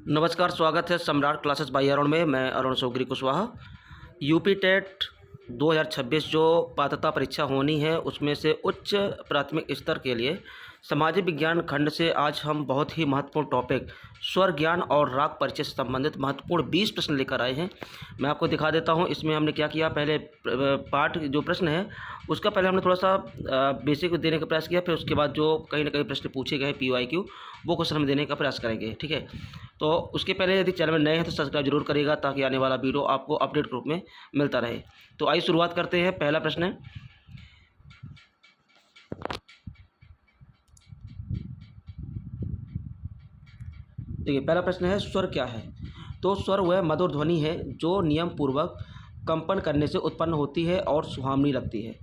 नमस्कार, स्वागत है सम्राट क्लासेस बाय अरुण में। मैं अरुण सोगरी कुशवाहा। यूपी टेट 2026 जो पात्रता परीक्षा होनी है उसमें से उच्च प्राथमिक स्तर के लिए सामाजिक विज्ञान खंड से आज हम बहुत ही महत्वपूर्ण टॉपिक स्वर ज्ञान और राग परिचय से संबंधित महत्वपूर्ण 20 प्रश्न लेकर आए हैं। मैं आपको दिखा देता हूं। इसमें हमने क्या किया, पहले पाठ जो प्रश्न है उसका पहले हमने थोड़ा सा बेसिक देने का प्रयास किया, फिर उसके बाद जो कहीं ना कहीं प्रश्न पूछे गए PYQ वो क्वेश्चन हम देने का प्रयास करेंगे। ठीक है, तो उसके पहले यदि चैनल में नए हैं तो सब्सक्राइब जरूर करिएगा ताकि आने वाला वीडियो आपको अपडेट ग्रुप में मिलता रहे। तो आइए शुरुआत करते हैं। पहला प्रश्न है, देखिए पहला प्रश्न है स्वर क्या है। तो स्वर वह मधुर ध्वनि है जो नियम पूर्वक कंपन करने से उत्पन्न होती है और सुहावनी लगती है।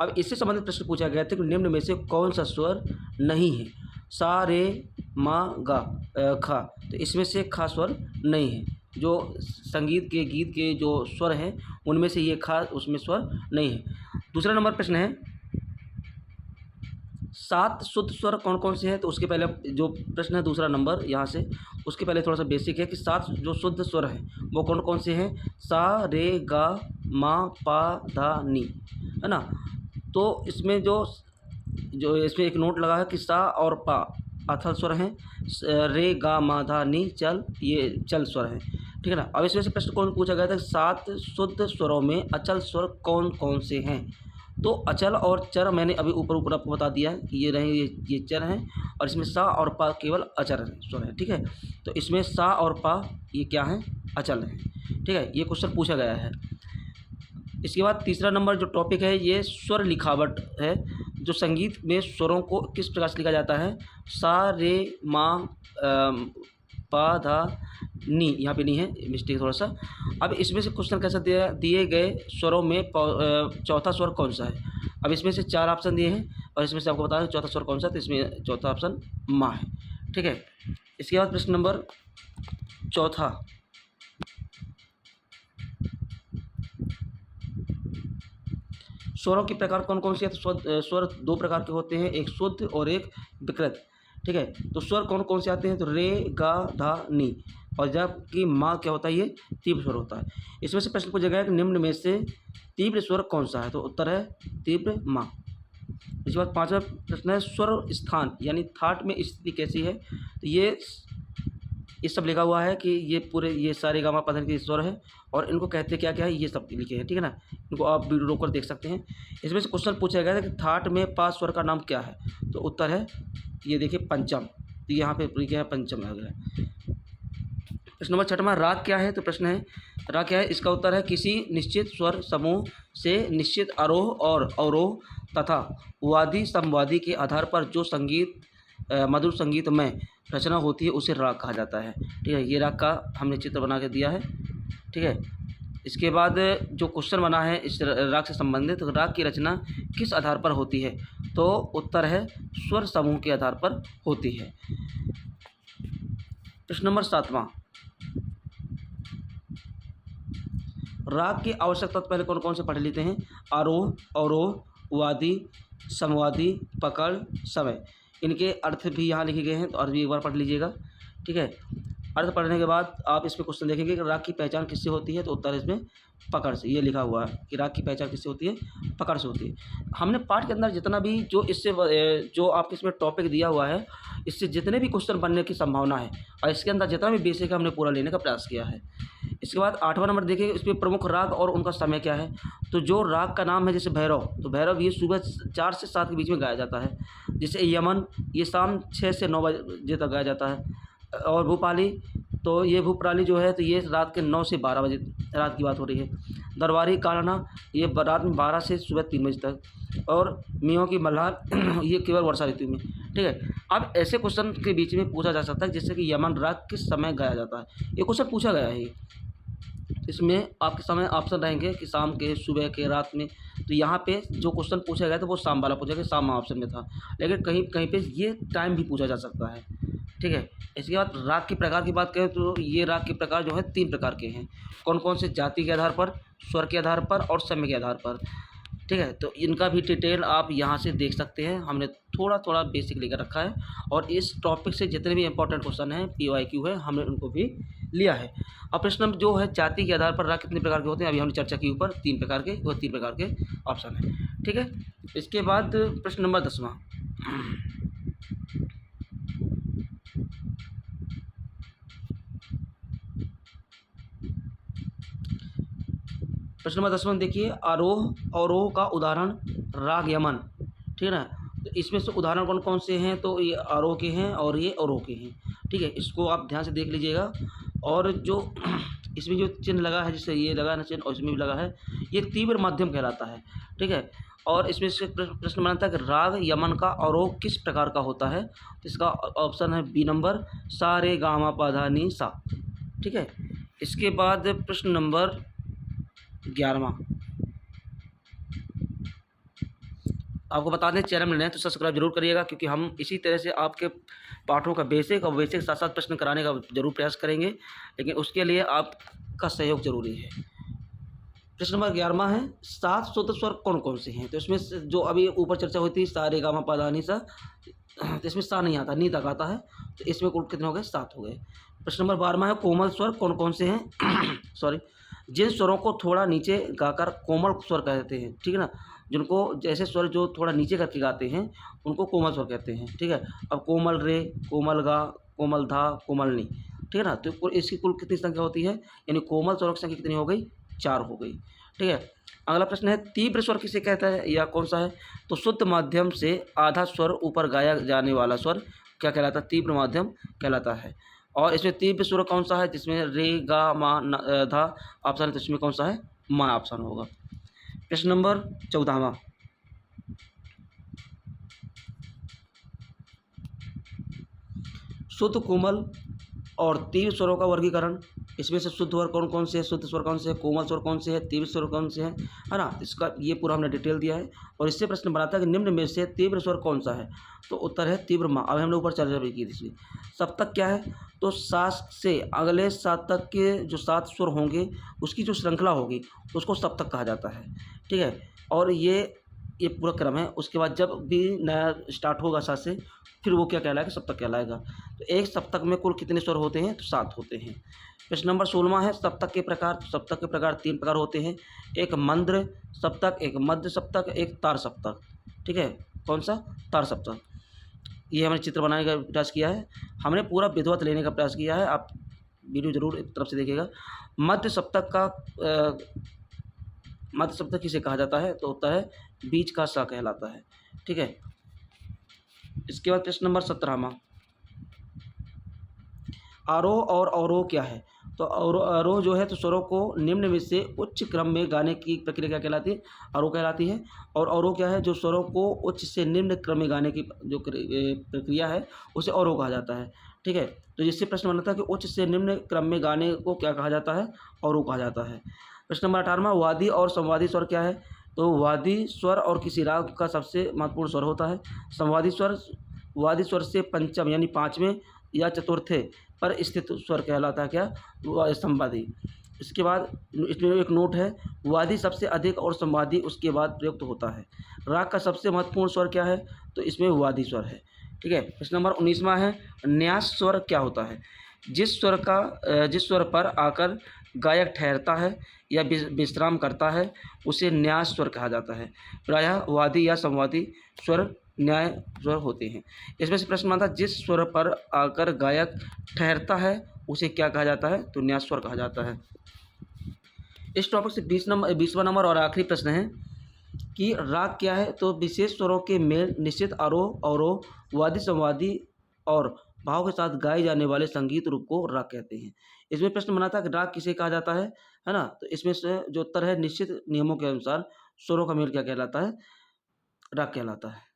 अब इससे संबंधित प्रश्न पूछा गया था कि निम्न में से कौन सा स्वर नहीं है। सा रे मा गा खा, तो इसमें से खा स्वर नहीं है। जो संगीत के गीत के जो स्वर हैं उनमें से ये खा उसमें स्वर नहीं है। दूसरा नंबर प्रश्न है, 7 शुद्ध स्वर कौन कौन से हैं। तो उसके पहले जो प्रश्न है दूसरा नंबर यहाँ से, उसके पहले थोड़ा सा बेसिक है कि 7 जो शुद्ध स्वर हैं वो कौन कौन से हैं। सा रे गा मा पा धा नी, है ना। तो इसमें जो जो इसमें एक नोट लगा है कि सा और पा अथल स्वर हैं, रे गा मा धा नी चल ये चल स्वर हैं। ठीक है ना। अब इसमें से प्रश्न कौन पूछा गया था, 7 शुद्ध स्वरों में अचल स्वर कौन कौन से हैं। तो अचल और चर मैंने अभी ऊपर आपको बता दिया है कि ये रहे, ये चर हैं, और इसमें सा और पा केवल अचल स्वर है। ठीक है, तो इसमें सा और पा ये क्या हैं, अचल हैं। ठीक है, ये क्वेश्चन पूछा गया है। इसके बाद तीसरा नंबर जो टॉपिक है ये स्वर लिखावट है। जो संगीत में स्वरों को किस प्रकार से लिखा जाता है। सा रे मा पा धा नी, यहाँ पे नहीं है, मिस्टेक थोड़ा सा। अब इसमें से क्वेश्चन कैसा दिए गए स्वरों में चौथा स्वर कौन सा है। अब इसमें से 4 ऑप्शन दिए हैं और इसमें से आपको बताया चौथा स्वर कौन सा है। तो इसमें चौथा ऑप्शन माँ है। ठीक है, इसके बाद प्रश्न नंबर चौथा, स्वरों के प्रकार कौन कौन से हैं। तो स्वर 2 प्रकार के होते हैं, एक शुद्ध और एक विकृत। ठीक है, तो स्वर कौन कौन से आते हैं। तो रे गा धा नी, और जबकि माँ क्या होता है, ये तीव्र स्वर होता है। इसमें से प्रश्न पूछा गया है कि निम्न में से तीव्र स्वर कौन सा है। तो उत्तर है तीव्र माँ। इसके बाद 5वां प्रश्न है, स्वर स्थान यानी थाट में स्थिति कैसी है। तो ये सब लिखा हुआ है कि ये पूरे ये सारे गामा पधन के स्वर है और इनको कहते क्या क्या है, ये सब लिखे हैं। ठीक है ना, इनको आप वीडियो रोक कर देख सकते हैं। इसमें से क्वेश्चन पूछा गया था कि थाट में पा स्वर का नाम क्या है। तो उत्तर है ये देखिए पंचम। तो यहाँ पे क्या है, पंचम आ गया। प्रश्न नंबर 6वां, राग क्या है। तो प्रश्न है राग क्या है, इसका उत्तर है किसी निश्चित स्वर समूह से निश्चित आरोह और अवरोह तथा वादी समवादी के आधार पर जो संगीत मधुर संगीत में रचना होती है उसे राग कहा जाता है। ठीक है, ये राग का हमने चित्र बना के दिया है। ठीक है, इसके बाद जो क्वेश्चन बना है इस राग से संबंधित, तो राग की रचना किस आधार पर होती है। तो उत्तर है स्वर समूह के आधार पर होती है। प्रश्न नंबर 7वां, राग की आवश्यकता पहले कौन कौन से पढ़ लेते हैं। आरोह, अवरोह, वादी, समवादी, पकड़, समय। इनके अर्थ भी यहाँ लिखे गए हैं, तो अर्थ भी एक बार पढ़ लीजिएगा। ठीक है, अर्थ पढ़ने के बाद आप इसमें क्वेश्चन देखेंगे कि राग की पहचान किससे होती है। तो उत्तर इसमें पकड़ से, ये लिखा हुआ है कि राग की पहचान किससे होती है, पकड़ से होती है। हमने पाठ के अंदर जितना भी जो इससे जो आपके इसमें टॉपिक दिया हुआ है, इससे जितने भी क्वेश्चन बनने की संभावना है और इसके अंदर जितना भी बेसिक है हमने पूरा लेने का प्रयास किया है। इसके बाद 8वां नंबर देखिए, इसमें प्रमुख राग और उनका समय क्या है। तो जो राग का नाम है जैसे भैरव, तो भैरव ये सुबह 4 से 7 के बीच में गाया जाता है। जैसे यमन ये शाम 6 से 9 बजे तक गाया जाता है। और भूपाली, तो ये भूपाली जो है तो ये रात के 9 से 12 बजे रात की बात हो रही है। दरबारी कालना ये रात में 12 से सुबह 3 बजे तक। और मियों की मल्हार ये केवल वर्षा ऋतु में। ठीक है, अब ऐसे क्वेश्चन के बीच में पूछा जा सकता है जैसे कि यमन राग किस समय गाया जाता है। ये क्वेश्चन पूछा गया है। इसमें आपके समय ऑप्शन रहेंगे कि शाम के, सुबह के, रात में। तो यहाँ पे जो क्वेश्चन पूछा गया था वो शाम वाला पूछा गया, शाम ऑप्शन में था, लेकिन कहीं कहीं पे ये टाइम भी पूछा जा सकता है। ठीक है, इसके बाद राग के प्रकार की बात करें तो ये राग के प्रकार जो है 3 प्रकार के हैं। कौन कौन से, जाति के आधार पर, स्वर के आधार पर और समय के आधार पर। ठीक है, तो इनका भी डिटेल आप यहाँ से देख सकते हैं। हमने थोड़ा थोड़ा बेसिक लेकर रखा है और इस टॉपिक से जितने भी इंपॉर्टेंट क्वेश्चन हैं PYQ है हमने उनको भी लिया है। अब प्रश्न नंबर जो है जाति के आधार पर राग कितने प्रकार के होते हैं, अभी हमने चर्चा की ऊपर 3 प्रकार के, वो 3 प्रकार के ऑप्शन हैं। ठीक है, इसके बाद प्रश्न नंबर 10वां। प्रश्न नंबर 10वां देखिए, आरोह अवरोह का उदाहरण राग यमन। ठीक है ना, तो इसमें से उदाहरण कौन कौन से हैं, तो ये आरोह के हैं और ये अवरोह के हैं। ठीक है, इसको आप ध्यान से देख लीजिएगा। और जो इसमें जो चिन्ह लगा है, जिससे ये लगा है ना चिन्ह और इसमें भी लगा है, ये तीव्र माध्यम कहलाता है। ठीक है, और इसमें से प्रश्न बनता है कि राग यमन का अवरोह किस प्रकार का होता है, तो इसका ऑप्शन है बी नंबर, सा रे गा मा पा धा नी सा। ठीक है, इसके बाद प्रश्न नंबर 11वां। आपको बता दें चैनल में नए तो सब्सक्राइब जरूर करिएगा, क्योंकि हम इसी तरह से आपके पाठों का बेसिक और बेसिक साथ साथ प्रश्न कराने का जरूर प्रयास करेंगे, लेकिन उसके लिए आपका सहयोग जरूरी है। प्रश्न नंबर 11वां है, 7 शुद्ध स्वर कौन कौन से हैं, तो इसमें जो अभी ऊपर चर्चा हुई थी सा रे गा मा पा धा नी सा, तो इसमें सा नहीं आता, नी तक आता है, तो इसमें कुल कितने हो गए, 7 हो गए। प्रश्न नंबर 12वां है, कोमल स्वर कौन कौन से हैं सॉरी, जिन स्वरों को थोड़ा नीचे गाकर कोमल स्वर कहते हैं। ठीक है ना, जिनको जैसे स्वर जो थोड़ा नीचे करके गाते हैं उनको कोमल स्वर कहते हैं। ठीक है, अब कोमल रे, कोमल गा, कोमल धा, कोमल नी। ठीक है ना, तो इसकी कुल कितनी संख्या होती है, यानी कोमल स्वरों की संख्या कितनी हो गई, 4 हो गई। ठीक है, अगला प्रश्न है, तीव्र स्वर किसे कहता है या कौन सा है, तो शुद्ध माध्यम से आधा स्वर ऊपर गाया जाने वाला स्वर क्या कहलाता है, तीव्र माध्यम कहलाता है। और इसमें तीव्र स्वर कौन सा है, जिसमें रे गा मा धा ऑप्शन है, तो इसमें कौन सा है, मा ऑप्शन होगा। प्रश्न नंबर 14वां, शुद्ध कोमल और तीव्र स्वरों का वर्गीकरण। इसमें से शुद्ध स्वर कौन कौन से हैं, शुद्ध स्वर कौन से हैं, कोमल स्वर कौन से हैं, तीव्र स्वर कौन से हैं, है ना, इसका ये पूरा हमने डिटेल दिया है। और इससे प्रश्न बनाता है कि निम्न में से तीव्र स्वर कौन सा है, तो उत्तर है तीव्र मा। अब हमने ऊपर चर्चा भी की थी। सप्तक क्या है, तो सात से अगले सात तक के जो 7 स्वर होंगे उसकी जो श्रृंखला होगी उसको सप्तक कहा जाता है। ठीक है, और ये पूरा क्रम है। उसके बाद जब भी नया स्टार्ट होगा सात से, फिर वो क्या कहलाएगा, सप्तक कहलाएगा। तो एक सप्तक में कुल कितने स्वर होते हैं, तो 7 होते हैं। प्रश्न नंबर 16वां है, सप्तक के प्रकार। सप्तक के प्रकार 3 प्रकार होते हैं, एक मंद्र सप्तक, एक मध्य सप्तक, एक तार सप्तक। ठीक है, कौन सा, तार सप्तक। ये हमने चित्र बनाने का प्रयास किया है, हमने पूरा विधिवत लेने का प्रयास किया है, आप वीडियो जरूर एक तरफ से देखिएगा। मध्य सप्तक का मध्य सप्तक किसे कहा जाता है, तो होता है बीच का सा कहलाता है। ठीक है, इसके बाद प्रश्न नंबर 17वां, आरोह और अवरोह क्या है, तो आरोह जो है तो स्वरों को निम्न में से उच्च क्रम में गाने की प्रक्रिया क्या कहलाती है, आरोह कहलाती है। और अवरोह क्या है, जो स्वरों को उच्च से निम्न क्रम में गाने की जो प्रक्रिया है उसे अवरोह कहा जाता है। ठीक है, तो जिससे प्रश्न बनता है कि उच्च से निम्न क्रम में गाने को क्या कहा जाता है, अवरोह कहा जाता है। प्रश्न नंबर 18वां, वादी और संवादी स्वर क्या है, तो वादी स्वर और किसी राग का सबसे महत्वपूर्ण स्वर होता है। संवादी स्वर वादी स्वर से पंचम यानी 5वें या चतुर्थे पर स्थित स्वर कहलाता है, क्या, संवादी। इसके बाद इसमें एक नोट है, वादी सबसे अधिक और संवादी उसके बाद प्रयुक्त होता है। राग का सबसे महत्वपूर्ण स्वर क्या है, तो इसमें वादी स्वर है। ठीक है, प्रश्न नंबर 19वां है, न्यास स्वर क्या होता है, जिस स्वर पर आकर गायक ठहरता है या विश्राम करता है उसे न्यास स्वर कहा जाता है। प्रायः वादी या संवादी स्वर न्याय स्वर होते हैं। इसमें से प्रश्न आता है, जिस स्वर पर आकर गायक ठहरता है उसे क्या कहा जाता है, तो न्यास स्वर कहा जाता है। इस टॉपिक से 20वां नंबर और आखिरी प्रश्न है कि राग क्या है, तो विशेष स्वरों के मेल निश्चित आरोह अवरोह वादी संवादी और भाव के साथ गाए जाने वाले संगीत रूप को राग कहते हैं। इसमें प्रश्न बनाता है कि राग किसे कहा जाता है ना, तो इसमें से जो उत्तर है निश्चित नियमों के अनुसार स्वरों का मेल क्या कहलाता है, राग कहलाता है।